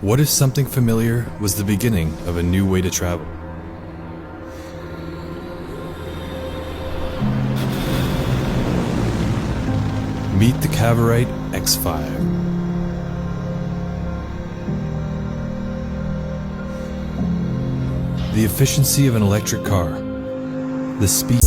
What if something familiar was the beginning of a new way to travel? Meet the Cavorite X5. The efficiency of an electric car, the speed